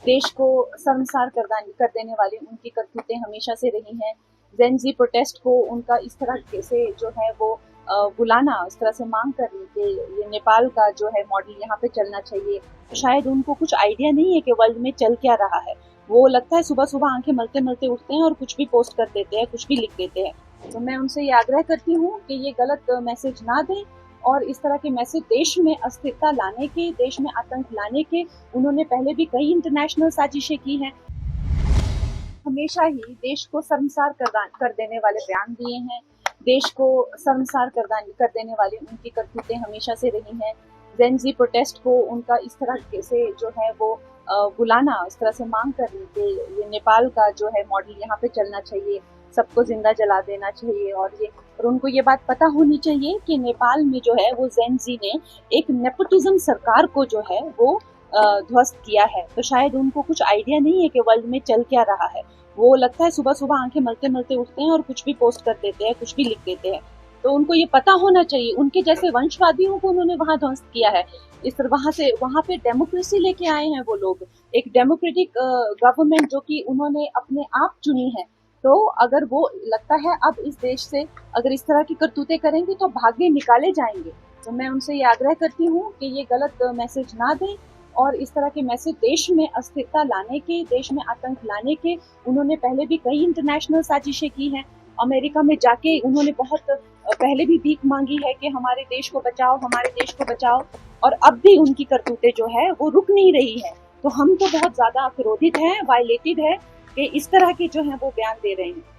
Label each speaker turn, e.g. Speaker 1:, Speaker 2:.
Speaker 1: देश को शर्मसार कर देने वाली उनकी करतूतें हमेशा से रही हैं। जेन जी प्रोटेस्ट को उनका इस तरह से जो है वो बुलाना, इस तरह से मांग करनी कि ये नेपाल का जो है मॉडल यहाँ पे चलना चाहिए। तो शायद उनको कुछ आइडिया नहीं है कि वर्ल्ड में चल क्या रहा है। वो लगता है सुबह सुबह आंखें मलते मलते उठते हैं और कुछ भी पोस्ट कर देते हैं, कुछ भी लिख देते हैं। तो मैं उनसे ये आग्रह करती हूँ कि ये गलत मैसेज ना दें और इस तरह के मैसेज देश में अस्थिरता लाने के, देश में आतंक लाने के उन्होंने पहले भी कई इंटरनेशनल साजिशें की हैं। हमेशा ही देश को शर्मसार कर देने वाले बयान दिए हैं। देश को शर्मसार कर देने वाली उनकी करतूतें हमेशा से रही हैं। जेन जी प्रोटेस्ट को उनका इस तरह से जो है वो बुलाना, इस तरह से मांग करनी कि ये नेपाल का जो है मॉडल यहाँ पे चलना चाहिए, सबको जिंदा जला देना चाहिए। और उनको ये बात पता होनी चाहिए कि नेपाल में जो है वो जेन जी ने एक नेपोटिज्म सरकार को जो है वो ध्वस्त किया है। तो शायद उनको कुछ आइडिया नहीं है कि वर्ल्ड में चल क्या रहा है। वो लगता है सुबह सुबह आंखें मलते मलते उठते हैं और कुछ भी पोस्ट कर देते हैं, कुछ भी लिख देते हैं। तो उनको ये पता होना चाहिए, उनके जैसे वंशवादियों को उन्होंने वहां ध्वस्त किया है। इस तरह वहां पे डेमोक्रेसी लेके आए हैं वो लोग, एक डेमोक्रेटिक गवर्नमेंट जो कि उन्होंने अपने आप चुनी है। तो अगर वो लगता है अब इस देश से अगर इस तरह की करतूतें करेंगे तो भाग्य निकाले जाएंगे। तो मैं उनसे ये आग्रह करती हूँ कि ये गलत मैसेज ना दें और इस तरह के मैसेज देश में अस्थिरता लाने के, देश में आतंक लाने के उन्होंने पहले भी कई इंटरनेशनल साजिशें की हैं। अमेरिका में जाके उन्होंने बहुत पहले भी भीख मांगी है कि हमारे देश को बचाओ, हमारे देश को बचाओ। और अब भी उनकी करतूतें जो है वो रुक नहीं रही है। तो हम तो बहुत ज्यादा क्रोधित हैं, वायलेटेड है कि इस तरह के जो है वो बयान दे रहे हैं।